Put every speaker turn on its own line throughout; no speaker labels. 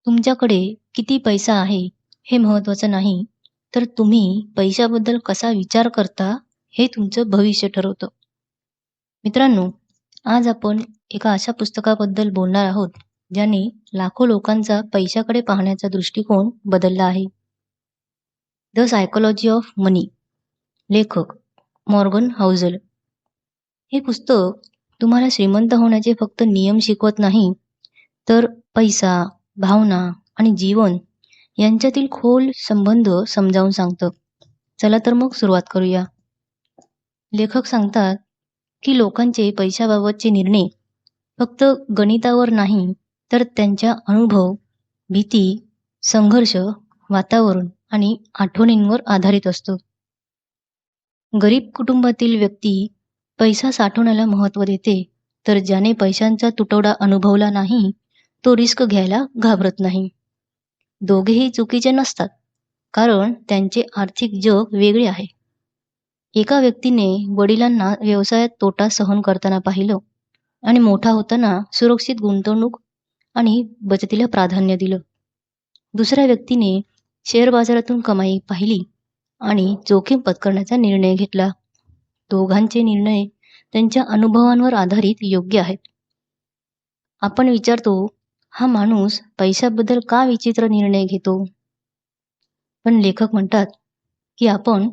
तुमच्याकडे किती पैसा आहे हे महत्त्वाचं नाही, तर तुम्ही पैशाबद्दल कसा विचार करता हे तुमचं भविष्य ठरवतं. मित्रांनो, आज आपण एका अशा पुस्तकाबद्दल बोलणार आहोत, ज्याने लाखो लोकांचा पैशाकडे पाहण्याचा दृष्टिकोन बदलला आहे. द सायकॉलॉजी ऑफ मनी, लेखक मॉर्गन हाऊसल. हे पुस्तक तुम्हाला श्रीमंत होण्याचे फक्त नियम शिकवत नाही, तर पैसा, भावना आणि जीवन यांच्यातील खोल संबंध समजावून सांगतं. चला तर मग सुरुवात करूया. लेखक सांगतात की लोकांचे पैशाबाबतचे निर्णय फक्त गणितावर नाही, तर त्यांच्या अनुभव, भीती, संघर्ष, वातावरण आणि आठवणींवर आधारित असतो. गरीब कुटुंबातील व्यक्ती पैसा साठवण्याला महत्त्व देते, तर ज्याने पैशांचा तुटवडा अनुभवला नाही, तो रिस्क घ्यायला घाबरत नाही. दोघेही चुकीचे नसतात, कारण त्यांचे आर्थिक जग वेगळे आहे. एका व्यक्तीने वडिलांना व्यवसायात तोटा सहन करताना पाहिलं आणि मोठा होताना सुरक्षित गुंतवणूक आणि बचतीला प्राधान्य दिलं. दुसऱ्या व्यक्तीने शेअर बाजारातून कमाई पाहिली आणि जोखीम पत्करण्याचा निर्णय घेतला. दोघांचे निर्णय त्यांच्या अनुभवांवर आधारित योग्य आहेत. आपण विचारतो, हा माणूस पैशाबद्दल का विचित्र निर्णय घेतो? पण लेखक म्हणतात की आपण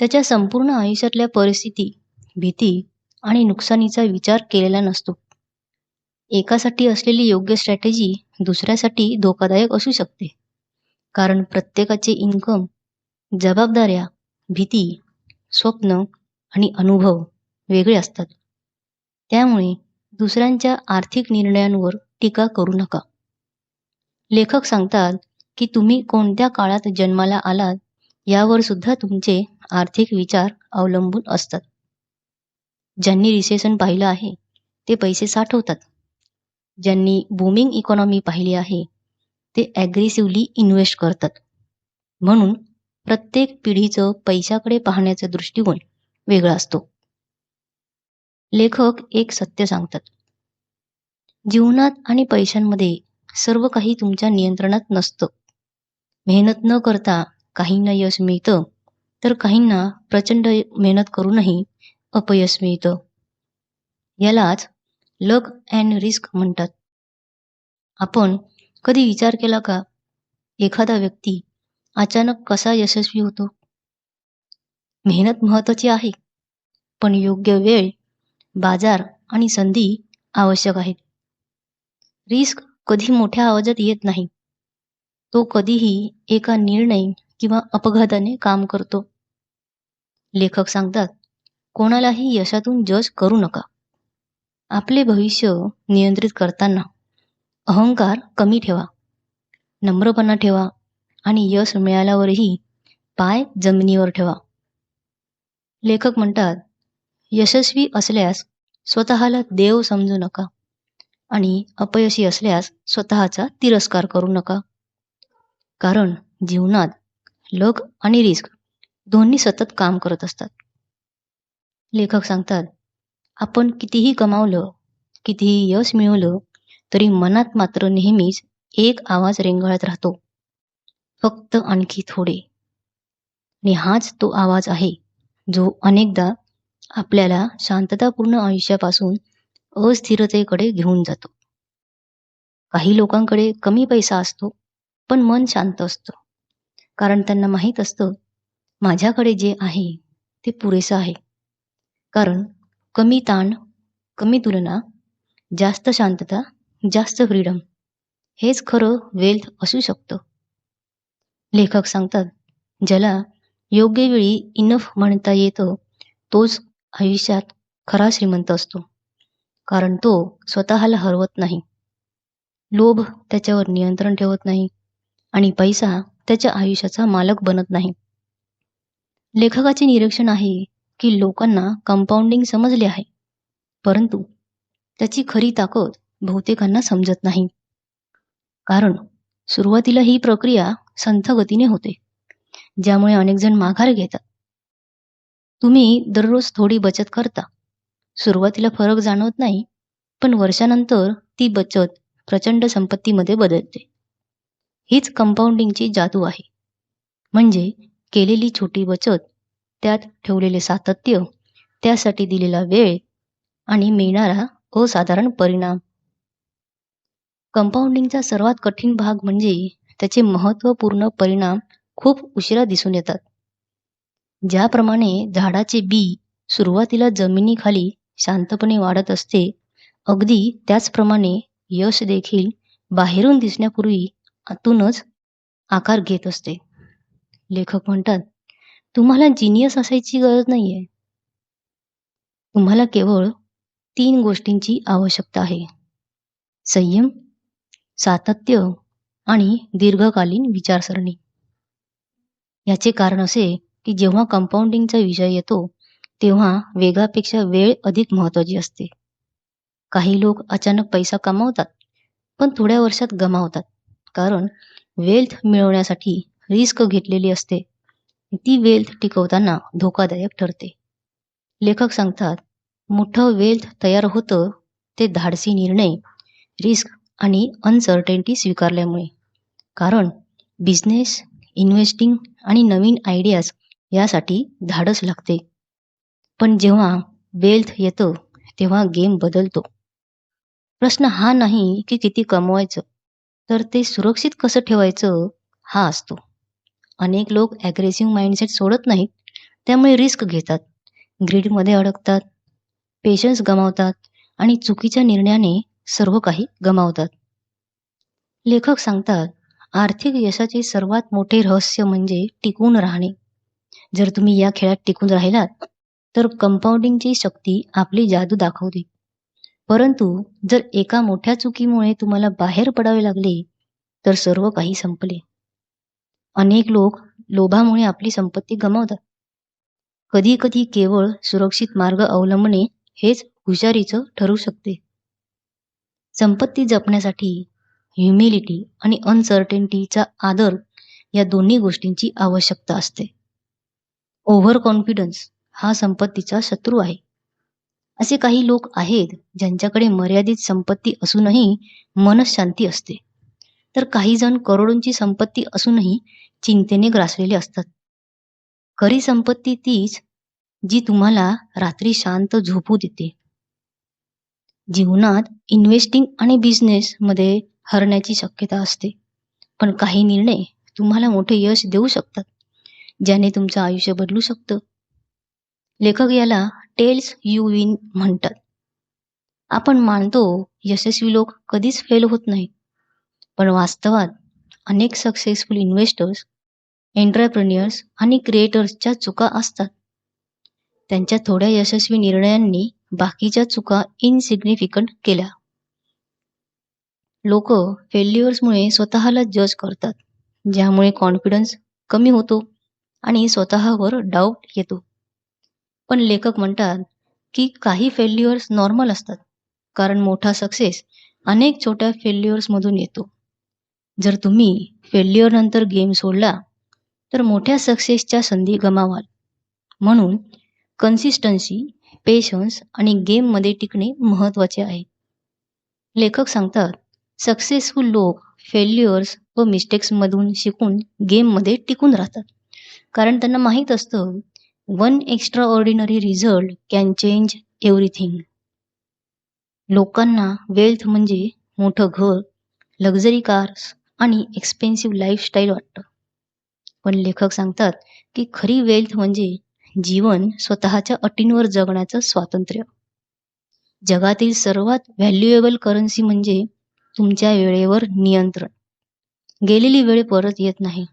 त्याच्या संपूर्ण आयुष्यातल्या परिस्थिती, भीती आणि नुकसानीचा विचार केलेला नसतो. एकासाठी असलेली योग्य स्ट्रॅटेजी दुसऱ्यासाठी धोकादायक असू शकते, कारण प्रत्येकाचे इन्कम, जबाबदाऱ्या, भीती, स्वप्न आणि अनुभव वेगळे असतात. त्यामुळे दुसऱ्यांच्या आर्थिक निर्णयांवर टीका करू नका. लेखक सांगतात की तुम्ही कोणत्या काळात जन्माला आलात यावर सुद्धा तुमचे आर्थिक विचार अवलंबून असतात. ज्यांनी रिसेशन पाहिलं आहे ते पैसे साठवतात. ज्यांनी बूमिंग इकॉनॉमी पाहिली आहे ते ॲग्रेसिव्हली इन्व्हेस्ट करतात. म्हणून प्रत्येक पिढीचं पैशाकडे पाहण्याचा दृष्टिकोन वेगळा असतो. लेखक एक सत्य सांगतात, जीवनात आणि पैशांमध्ये सर्व काही तुमच्या नियंत्रणात नसतं. मेहनत न करता काहींना यश मिळतं, तर काहींना प्रचंड मेहनत करूनही अपयश मिळतं. यालाच लक अँड रिस्क म्हणतात. आपण कधी विचार केला का, एखादा व्यक्ती अचानक कसा यशस्वी होतो? मेहनत महत्त्वाची आहे, पण योग्य वेळ, बाजार आणि संधी आवश्यक आहेत. रिस्क कधी मोठ्या आवाजात येत नाही. तो कधीही एका निर्णय किंवा अपघाताने काम करतो. लेखक सांगतात, कोणालाही यशातून जज करू नका. आपले भविष्य नियंत्रित करताना अहंकार कमी ठेवा, नम्रपणा ठेवा आणि यश मिळाल्यावरही पाय जमिनीवर ठेवा. लेखक म्हणतात, यशस्वी असल्यास स्वतःला देव समजू नका आणि अपयशी असल्यास स्वतःचा तिरस्कार करू नका. कारण जीवनात लक आणि रिस्क दोन्ही सतत काम करत असतात. लेखक सांगतात, आपण कितीही कमावलं, कितीही यश मिळवलं, तरी मनात मात्र नेहमीच एक आवाज रेंगाळत राहतो, फक्त आणखी थोडे. आणि हाच तो आवाज आहे जो अनेकदा आपल्याला शांततापूर्ण आयुष्यापासून अस्थिरतेकडे घेऊन जातो. काही लोकांकडे कमी पैसा असतो, पण मन शांत असतं, कारण त्यांना माहीत असतं, माझ्याकडे जे आहे ते पुरेसं आहे. कारण कमी ताण, कमी तुलना, जास्त शांतता, जास्त फ्रीडम हेच खरं वेल्थ असू शकतं. लेखक सांगतात, ज्याला योग्य वेळी इनफ म्हणता येतं, तोच आयुष्यात खरा श्रीमंत असतो, कारण तो स्वतःला हरवत नाही. लोभ त्याच्यावर नियंत्रण ठेवत नाही आणि पैसा त्याच्या आयुष्याचा मालक बनत नाही. लेखकाचे निरीक्षण आहे की लोकांना कंपाऊंडिंग समजले आहे, परंतु त्याची खरी ताकद बहुतेकांना समजत नाही. कारण सुरुवातीला ही प्रक्रिया संथ गतीने होते, ज्यामुळे अनेक जण माघार घेतात. तुम्ही दररोज थोडी बचत करता. सुरुवातीला फरक जाणवत नाही, पण वर्षानंतर ती बचत प्रचंड संपत्तीमध्ये बदलते. हीच कंपाऊंडिंगची जादू आहे. म्हणजे केलेली छोटी बचत, त्यात ठेवलेले सातत्य, त्यासाठी दिलेला वेळ आणि मिळणारा असाधारण परिणाम. कंपाऊंडिंगचा सर्वात कठीण भाग म्हणजे त्याचे महत्त्वपूर्ण परिणाम खूप उशिरा दिसून येतात. ज्याप्रमाणे झाडाचे बी सुरुवातीला जमिनीखाली शांतपणे वाढत असते, अगदी त्याचप्रमाणे यश देखील बाहेरून दिसण्यापूर्वी आतूनच आकार घेत असते. लेखक म्हणतात, तुम्हाला जिनियस असायची गरज नाहीये. तुम्हाला केवळ 3 गोष्टींची आवश्यकता आहे: संयम, सातत्य आणि दीर्घकालीन विचारसरणी. याचे कारण असे की जेव्हा कंपाऊंडिंगचा विषय येतो, तेव्हा वेगापेक्षा वेळ अधिक महत्त्वाची असते. काही लोक अचानक पैसा कमावतात, पण थोड्या वर्षात गमावतात. कारण वेल्थ मिळवण्यासाठी रिस्क घेतलेली असते. ती वेल्थ टिकवताना धोकादायक ठरते. लेखक सांगतात, मोठं वेल्थ तयार होतं ते धाडसी निर्णय, रिस्क आणि अनसर्टेनिटी स्वीकारल्यामुळे. कारण बिझनेस, इन्व्हेस्टिंग आणि नवीन आयडियाज यासाठी धाडस लागते. पण जेव्हा वेल्थ येतं, तेव्हा गेम बदलतो. प्रश्न हा नाही की किती कमवायचं, तर ते सुरक्षित कसं ठेवायचं हा असतो. अनेक लोक ॲग्रेसिव्ह माइंडसेट सोडत नाहीत, त्यामुळे रिस्क घेतात, ग्रीडमध्ये अडकतात, पेशन्स गमावतात आणि चुकीच्या निर्णयाने सर्व काही गमावतात. लेखक सांगतात, आर्थिक यशाचे सर्वात मोठे रहस्य म्हणजे टिकून राहणे. जर तुम्ही या खेळात टिकून राहिलात, तर कंपाऊंडिंगची शक्ती आपली जादू दाखवते. परंतु जर एका मोठ्या चुकीमुळे तुम्हाला बाहेर पडावे लागले, तर सर्व काही संपले. अनेक लोक लोभामुळे आपली संपत्ती गमावतात. कधी कधी केवळ सुरक्षित मार्ग अवलंबणे हेच हुशारीचं ठरू शकते. संपत्ती जपण्यासाठी ह्युमिलिटी आणि अनसर्टेनिटीचा आदर या दोन्ही गोष्टींची आवश्यकता असते. ओव्हर कॉन्फिडन्स हा संपत्तीचा शत्रू आहे. असे काही लोक आहेत ज्यांच्याकडे मर्यादित संपत्ती असूनही मनशांती असते, तर काही जण करोडोंची संपत्ती असूनही चिंतेने ग्रासलेले असतात. खरी संपत्ती तीच जी तुम्हाला रात्री शांत झोपू देते. जीवनात इन्व्हेस्टिंग आणि बिझनेसमध्ये हरण्याची शक्यता असते, पण काही निर्णय तुम्हाला मोठे यश देऊ शकतात, ज्याने तुमचं आयुष्य बदलू शकतं. लेखक याला टेल्स यू विन म्हणतात. आपण मानतो यशस्वी लोक कधीच फेल होत नाहीत, पण वास्तवात अनेक सक्सेसफुल इन्व्हेस्टर्स, एंटरप्रेन्युअर्स आणि क्रिएटर्सच्या चुका असतात. त्यांच्या थोड्या यशस्वी निर्णयांनी बाकीच्या चुका इनसिग्निफिकंट केल्या. लोक फेल्युअर्समुळे स्वतःला जज करतात, ज्यामुळे कॉन्फिडन्स कमी होतो आणि स्वतःवर डाऊट येतो. पण लेखक म्हणतात की काही फेल्युअर्स नॉर्मल असतात, कारण मोठा सक्सेस अनेक छोट्या फेल्युअर्समधून येतो. जर तुम्ही फेल्युअर नंतर गेम सोडला, तर मोठ्या सक्सेसच्या संधी गमावाल. म्हणून कन्सिस्टन्सी, पेशन्स आणि गेममध्ये टिकणे महत्त्वाचे आहे. लेखक सांगतात, सक्सेसफुल लोक फेल्युअर्स व मिस्टेक्समधून शिकून गेममध्ये टिकून राहतात. कारण त्यांना माहीत असतं, one extra ordinary result can change everything. लोकांना वेल्थ म्हणजे मोठं घर, लक्झरी कार्स आणि एक्सपेन्सिव्ह लाईफस्टाईल वाटतं. पण लेखक सांगतात की खरी वेल्थ म्हणजे जीवन स्वतःच्या अटींवर जगण्याचं स्वातंत्र्य. जगातील सर्वात व्हॅल्युएबल करन्सी म्हणजे तुमच्या वेळेवर नियंत्रण. गेलेली वेळ परत येत नाही,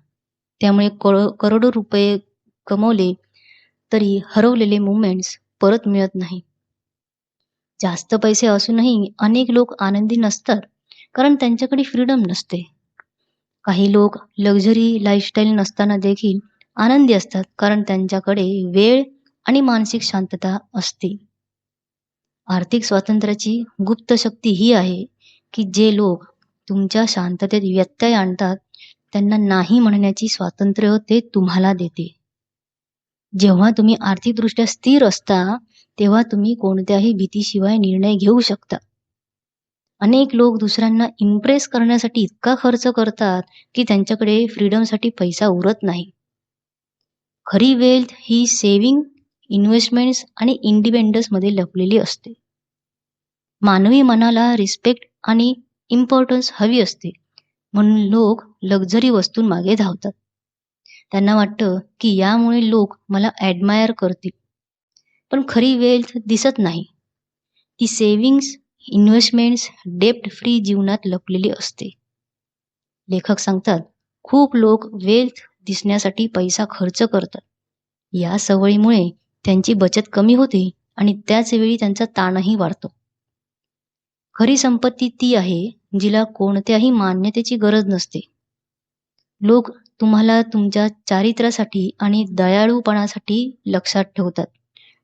त्यामुळे करोडो रुपये कमवले तरी हरवलेले मुवमेंट्स परत मिळत नाही. जास्त पैसे असूनही अनेक लोक आनंदी नसतात, कारण त्यांच्याकडे फ्रीडम नसते. काही लोक लक्झरी लाईफस्टाईल नसताना देखील आनंदी असतात, कारण त्यांच्याकडे वेळ आणि मानसिक शांतता असते. आर्थिक स्वातंत्र्याची गुप्त शक्ती ही आहे की जे लोक तुमच्या शांततेत व्यत्यय आणतात, त्यांना नाही म्हणण्याची स्वातंत्र्य ते तुम्हाला देते. जेव्हा तुम्ही आर्थिकदृष्ट्या स्थिर असता, तेव्हा तुम्ही कोणत्याही भीतीशिवाय निर्णय घेऊ शकता. अनेक लोक दुसऱ्यांना इम्प्रेस करण्यासाठी इतका खर्च करतात की त्यांच्याकडे फ्रीडमसाठी पैसा उरत नाही. खरी वेल्थ ही सेव्हिंग, इन्व्हेस्टमेंट्स आणि इंडिपेंडन्समध्ये लपलेली असते. मानवी मनाला रिस्पेक्ट आणि इम्पॉर्टन्स हवी असते, म्हणून लोक लक्झरी वस्तूंमागे धावतात. त्यांना वाटतं की यामुळे लोक मला ॲडमायर करतील. पण खरी वेल्थ दिसत नाही. ती सेव्हिंग्स, इन्व्हेस्टमेंट्स, डेब्ट फ्री जीवनात लपलेली असते. लेखक सांगतात, खूप लोक वेल्थ दिसण्यासाठी पैसा खर्च करतात. या सवयीमुळे त्यांची बचत कमी होते आणि त्याच वेळी त्यांचा ताणही वाढतो. खरी संपत्ती ती आहे जिला कोणत्याही मान्यतेची गरज नसते. लोक तुम्हाला तुमच्या चारित्र्यासाठी आणि दयाळूपणासाठी लक्षात ठेवतात,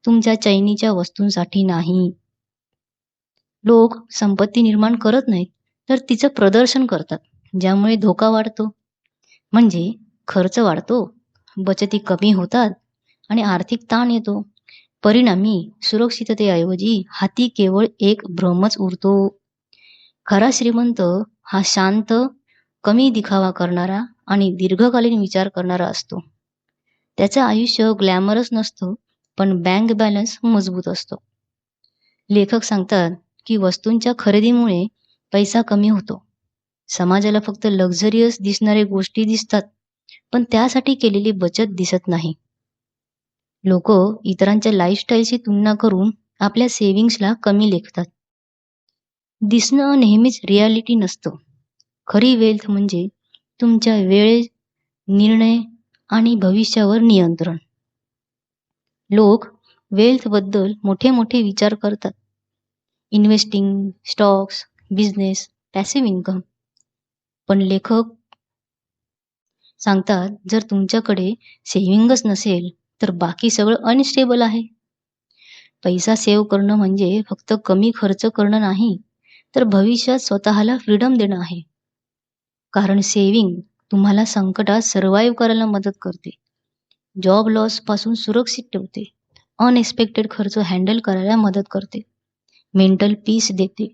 तुमच्या चैनीच्या वस्तूंसाठी नाही. लोक संपत्ती निर्माण करत नाहीत, तर तिचं प्रदर्शन करतात, ज्यामुळे धोका वाढतो. म्हणजे खर्च वाढतो, बचती कमी होतात आणि आर्थिक ताण येतो. परिणामी सुरक्षिततेऐवजी हाती केवळ एक भ्रमच उरतो. खरा श्रीमंत हा शांत, कमी दिखावा करणारा आणि दीर्घकालीन विचार करणारा असतो. त्याचं आयुष्य ग्लॅमरस नसतं, पण बँक बॅलन्स मजबूत असतो. लेखक सांगतात की वस्तूंच्या खरेदीमुळे पैसा कमी होतो. समाजाला फक्त लक्झरियस दिसणाऱ्या गोष्टी दिसतात, पण त्यासाठी केलेली बचत दिसत नाही. लोक इतरांच्या लाईफस्टाईलशी तुलना करून आपल्या सेव्हिंग्सला कमी लेखतात. दिसणं नेहमीच रियालिटी नसतं. खरी वेल्थ म्हणजे तुमच्या वेळ, निर्णय आणि भविष्यावर नियंत्रण. लोक वेल्थबद्दल मोठे मोठे विचार करतात. Investing, stocks, business, passive income. पण लेखक सांगतात, जर तुमच्याकडे सेव्हिंगच नसेल तर बाकी सगळं अनस्टेबल आहे. पैसा सेव्ह करणं म्हणजे फक्त कमी खर्च करणं नाही, तर भविष्यात स्वतःला फ्रीडम देणं आहे. कारण सेव्हिंग तुम्हाला संकटात सर्व्हाइव्ह करायला मदत करते, जॉब लॉस पासून सुरक्षित ठेवते, अनएक्सपेक्टेड खर्च हँडल करायला मदत करते, मेंटल पीस देते.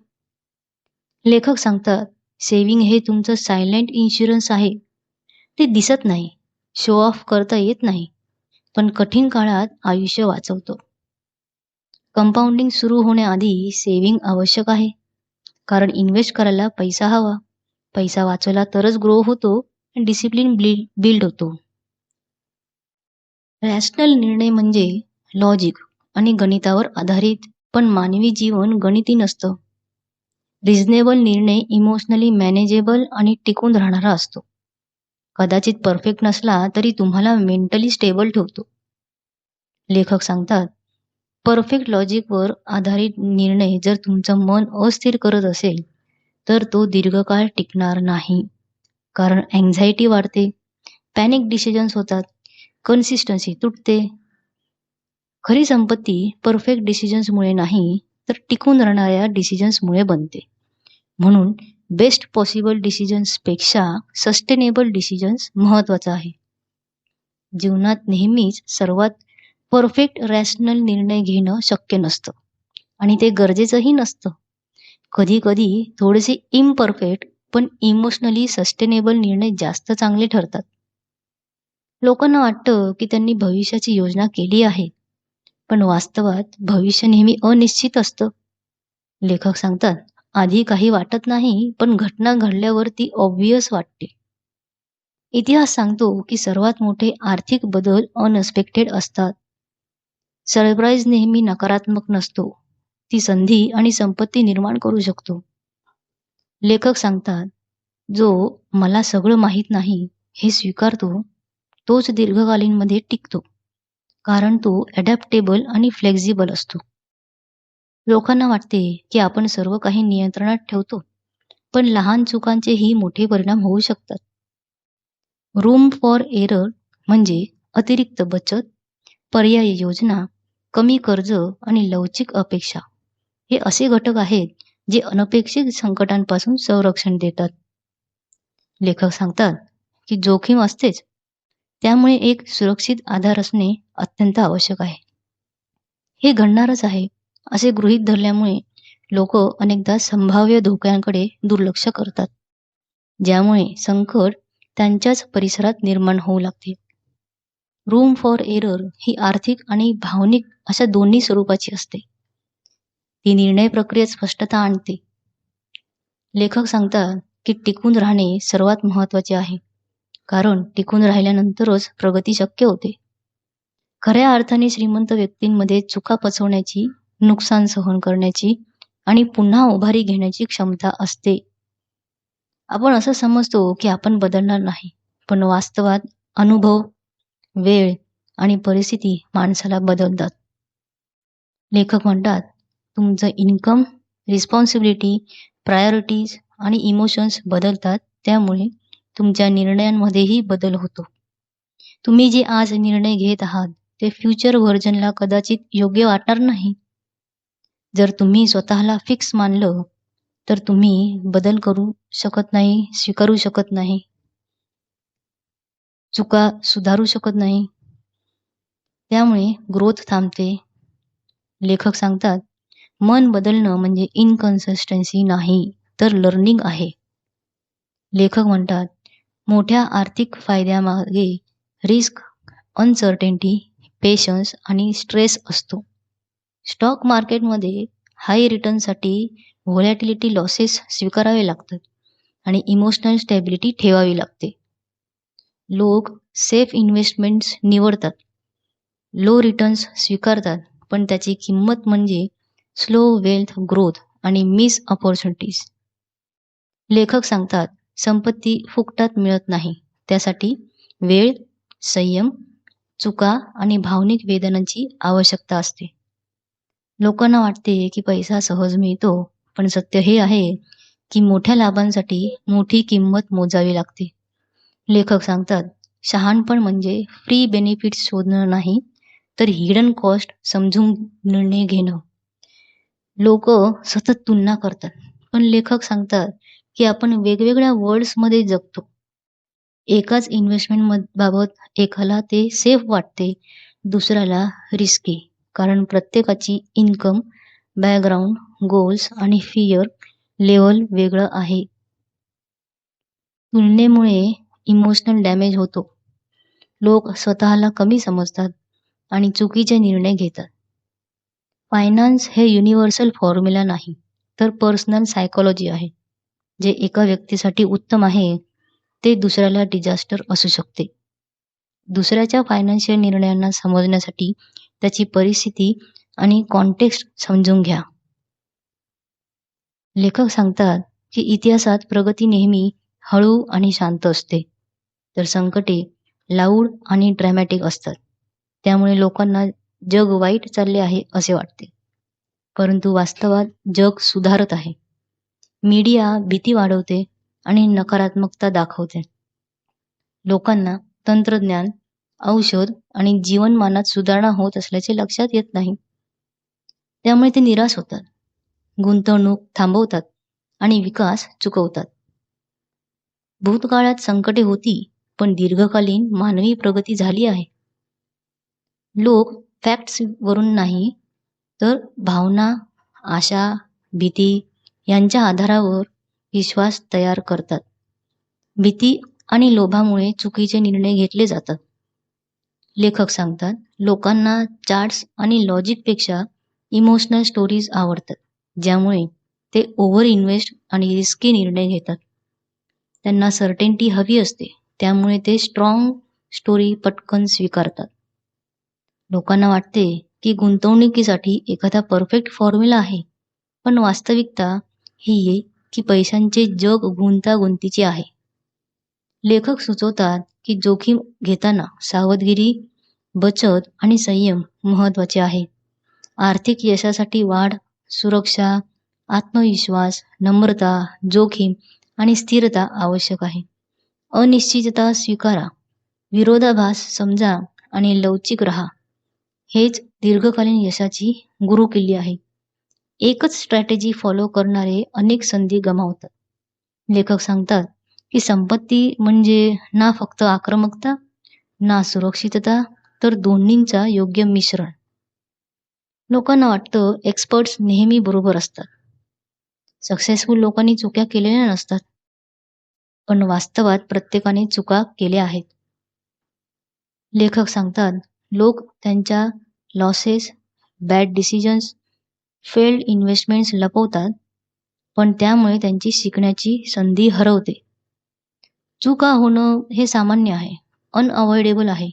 लेखक सांगतात, सेव्हिंग हे तुमचं सायलेंट इन्शुरन्स आहे. ते दिसत नाही, शो ऑफ करता येत नाही, पण कठीण काळात आयुष्य वाचवतो. कंपाऊंडिंग सुरू होण्याआधी सेव्हिंग आवश्यक आहे. कारण इन्व्हेस्ट करायला पैसा हवा. पैसा वाचवला तरच ग्रो होतो, डिसिप्लिन बिल्ड होतो. रॅशनल निर्णय म्हणजे लॉजिक आणि गणितावर आधारित, पण मानवी जीवन गणिती नसतं. रिझनेबल निर्णय इमोशनली मॅनेजेबल आणि टिकून राहणारा असतो. कदाचित परफेक्ट नसला तरी तुम्हाला मेंटली स्टेबल ठेवतो. लेखक सांगतात, परफेक्ट लॉजिकवर आधारित निर्णय जर तुमचं मन अस्थिर करत असेल तर तो दीर्घकाळ टिकणार नाही. कारण अँझायटी वाढते, पॅनिक डिसिजन्स होतात, कन्सिस्टन्सी तुटते. खरी संपत्ती परफेक्ट डिसिजन्समुळे नाही, तर टिकून राहणाऱ्या डिसिजन्समुळे बनते. म्हणून बेस्ट पॉसिबल डिसिजन्सपेक्षा सस्टेनेबल डिसिजन्स महत्त्वाचा आहे. जीवनात नेहमीच सर्वात परफेक्ट रॅशनल निर्णय घेणं शक्य नसतं आणि ते गरजेचंही नसतं. कधी कधी थोडेसे इम्परफेक्ट पण इमोशनली सस्टेनेबल निर्णय जास्त चांगले ठरतात. लोकांना वाटतं की त्यांनी भविष्याची योजना केली आहे, पण वास्तवात भविष्य नेहमी अनिश्चित असतं. लेखक सांगतात, आधी काही वाटत नाही, पण घटना घडल्यावर ती ऑब्व्हियस वाटते. इतिहास सांगतो की सर्वात मोठे आर्थिक बदल अनएक्सपेक्टेड असतात. सरप्राईज नेहमी नकारात्मक नसतो, ती संधी आणि संपत्ती निर्माण करू शकतो. लेखक सांगतात, जो मला सगळं माहीत नाही हे स्वीकारतो, तोच दीर्घकालीनमध्ये टिकतो. कारण तो ॲडॅप्टेबल आणि फ्लेक्झिबल असतो. लोकांना वाटते की आपण सर्व काही नियंत्रणात ठेवतो, पण लहान चुकांचेही मोठे परिणाम होऊ शकतात. रूम फॉर एरर म्हणजे अतिरिक्त बचत, पर्यायी योजना, कमी कर्ज आणि लवचिक अपेक्षा हे असे घटक आहेत जे अनपेक्षित संकटांपासून संरक्षण देतात. लेखक सांगतात की जोखीम असतेच, त्यामुळे एक सुरक्षित आधार असणे अत्यंत आवश्यक आहे. हे घडणारच आहे असे गृहीत धरल्यामुळे लोक अनेकदा संभाव्य धोक्यांकडे दुर्लक्ष करतात, ज्यामुळे संकट त्यांच्याच परिसरात निर्माण होऊ लागते. रूम फॉर एरर ही आर्थिक आणि भावनिक अशा दोन्ही स्वरूपाची असते. ती निर्णय प्रक्रियेत स्पष्टता आणते. लेखक सांगतात की टिकून राहणे सर्वात महत्त्वाचे आहे, कारण टिकून राहिल्यानंतरच प्रगती शक्य होते. खऱ्या अर्थाने श्रीमंत व्यक्तींमध्ये चुका पचवण्याची, नुकसान सहन करण्याची आणि पुन्हा उभारी घेण्याची क्षमता असते. आपण असं समजतो की आपण बदलणार नाही, पण वास्तवात अनुभव, वेळ आणि परिस्थिती माणसाला बदलतात. लेखक म्हणतात, तुमचं इन्कम, रिस्पॉन्सिबिलिटी, प्रायोरिटीज आणि इमोशन्स बदलतात, त्यामुळे तुमच्या निर्णयांमध्येही बदल होतो. तुम्ही जे आज निर्णय घेत आहात ते फ्युचर व्हर्जनला कदाचित योग्य वाटणार नाही. जर तुम्ही स्वतःला फिक्स मानलं तर तुम्ही बदल करू शकत नाही, स्वीकारू शकत नाही, चुका सुधारू शकत नाही. त्यामुळे ग्रोथ थांबते. लेखक सांगतात, मन बदलणं म्हणजे इनकन्सिस्टन्सी नाही, तर लर्निंग आहे. लेखक म्हणतात, मोठ्या आर्थिक फायद्यामागे रिस्क, अनसर्टेनिटी, पेशन्स आणि स्ट्रेस असतो. स्टॉक मार्केटमध्ये हाय रिटर्नसाठी व्होलॅटिलिटी लॉसेस स्वीकारावे लागतात आणि इमोशनल स्टॅबिलिटी ठेवावी लागते. लोक सेफ इन्व्हेस्टमेंट्स निवडतात, लो रिटर्न्स स्वीकारतात, पण त्याची किंमत म्हणजे स्लो वेल्थ ग्रोथ आणि मिस अपॉर्च्युनिटीज. लेखक सांगतात, संपत्ती फुकटात मिळत नाही, त्यासाठी वेळ, संयम, चुका आणि भावनिक वेदनांची आवश्यकता असते. लोकांना वाटते की पैसा सहज मिळतो, पण सत्य हे आहे की मोठ्या लाभांसाठी मोठी किंमत मोजावी लागते. लेखक सांगतात, शहाणपण म्हणजे फ्री बेनिफिट्स शोधणं नाही, तर हिडन कॉस्ट समजून निर्णय घेणं. लोक सतत तुलना करतात, पण लेखक सांगतात की आपण वेगवेगळ्या वर्ल्ड्समध्ये जगतो. एकाच इन्व्हेस्टमेंट बाबत एकाला ते सेफ वाटते, दुसऱ्याला रिस्की, कारण प्रत्येकाची इन्कम, बॅकग्राऊंड, गोल्स आणि फिअर लेवल वेगळं आहे. तुलनेमुळे इमोशनल डॅमेज होतो. लोक स्वतःला कमी समजतात आणि चुकीचे निर्णय घेतात. फायनान्स हे युनिव्हर्सल फॉर्म्युला नाही, तर पर्सनल सायकॉलॉजी आहे. जे एका व्यक्तीसाठी उत्तम आहे, ते दुसऱ्याला डिझास्टर असू शकते. दुसऱ्याच्या फायनान्शियल निर्णयांना समजण्यासाठी त्याची परिस्थिती आणि कॉन्टेक्स्ट समजून घ्या. लेखक सांगतात की इतिहासात प्रगती नेहमी हळू आणि शांत असते, तर संकटे लाऊड आणि ड्रॅमॅटिक असतात. त्यामुळे लोकांना जग वाईट चालले आहे असे वाटते, परंतु वास्तवात जग सुधारत आहे. मीडिया भीती वाढवते आणि नकारात्मकता दाखवते. लोकांना तंत्रज्ञान, औषध आणि जीवनमानात सुधारणा होत असल्याचे लक्षात येत नाही. त्यामुळे ते निराश होतात, गुंतवणूक थांबवतात आणि विकास चुकवतात. भूतकाळात संकटे होती, पण दीर्घकालीन मानवी प्रगती झाली आहे. लोक फॅक्ट्स वरून नाही, तर भावना, आशा, भीती यांच्या आधारावर विश्वास तयार करतात. भीती आणि लोभामुळे चुकीचे निर्णय घेतले जातात. लेखक सांगतात, लोकांना चार्ट्स आणि लॉजिकपेक्षा इमोशनल स्टोरीज आवडतात, ज्यामुळे ते ओव्हर इन्व्हेस्ट आणि रिस्की निर्णय घेतात. त्यांना सर्टेनिटी हवी असते, त्यामुळे ते स्ट्रॉंग स्टोरी पटकन स्वीकारतात. लोकांना वाटते की गुंतवणुकीसाठी एखादा परफेक्ट फॉर्म्युला आहे, पण वास्तविकता ही आहे की पैशांचे जग गुंतागुंतीचे आहे. लेखक सुचवतात की जोखीम घेताना सावधगिरी, बचत आणि संयम महत्त्वाचे आहे. आर्थिक यशासाठी वाढ, सुरक्षा, आत्मविश्वास, नम्रता, जोखीम आणि स्थिरता आवश्यक आहे. अनिश्चितता स्वीकारा, विरोधाभास समजा आणि लवचिक राहा. हेच दीर्घकालीन यशाची गुरुकिल्ली आहे. एकच स्ट्रॅटेजी फॉलो करणारे अनेक संधी गमावतात. लेखक सांगतात की संपत्ती म्हणजे ना फक्त आक्रमकता, ना सुरक्षितता, तर दोन्हींचा योग्य मिश्रण. लोकांना वाटतं एक्सपर्ट्स नेहमी बरोबर असतात, सक्सेसफुल लोकांनी चुक्या केलेल्या नसतात, पण वास्तवात प्रत्येकाने चुका केल्या आहेत. लेखक सांगतात, लोक त्यांच्या losses, bad decisions, failed investments लपवतात, पण त्यामुळे त्यांची शिकण्याची संधी हरवते. चुका होणं हे सामान्य आहे, अनअवॉइडेबल आहे,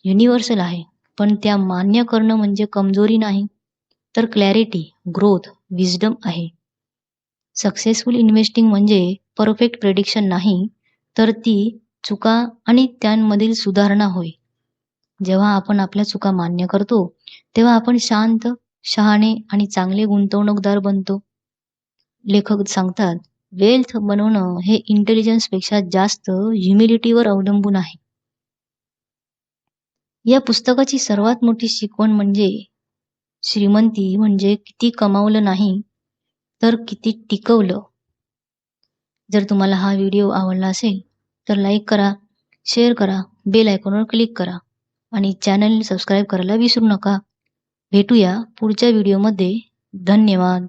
युनिव्हर्सल आहे, पण त्या मान्य करणं म्हणजे कमजोरी नाही, तर क्लॅरिटी, ग्रोथ, विजडम आहे. सक्सेसफुल इन्व्हेस्टिंग म्हणजे परफेक्ट प्रेडिक्शन नाही, तर ती चुका आणि त्यांमधील सुधारणा होय. जेव्हा आपण आपल्या चुका मान्य करतो, तेव्हा आपण शांत, शहाणे आणि चांगले गुंतवणूकदार बनतो. लेखक सांगतात, वेल्थ बनवणं हे इंटेलिजन्सपेक्षा जास्त ह्युमिलिटीवर अवलंबून आहे. या पुस्तकाची सर्वात मोठी शिकवण म्हणजे श्रीमंती म्हणजे किती कमावलं नाही, तर किती टिकवलं. जर तुम्हाला हा व्हिडिओ आवडला असेल तर लाईक करा, शेअर करा, बेल आयकॉनवर क्लिक करा आणि चॅनल सबस्क्राईब करायला विसरू नका. भेटूया पुढच्या व्हिडिओमध्ये. धन्यवाद.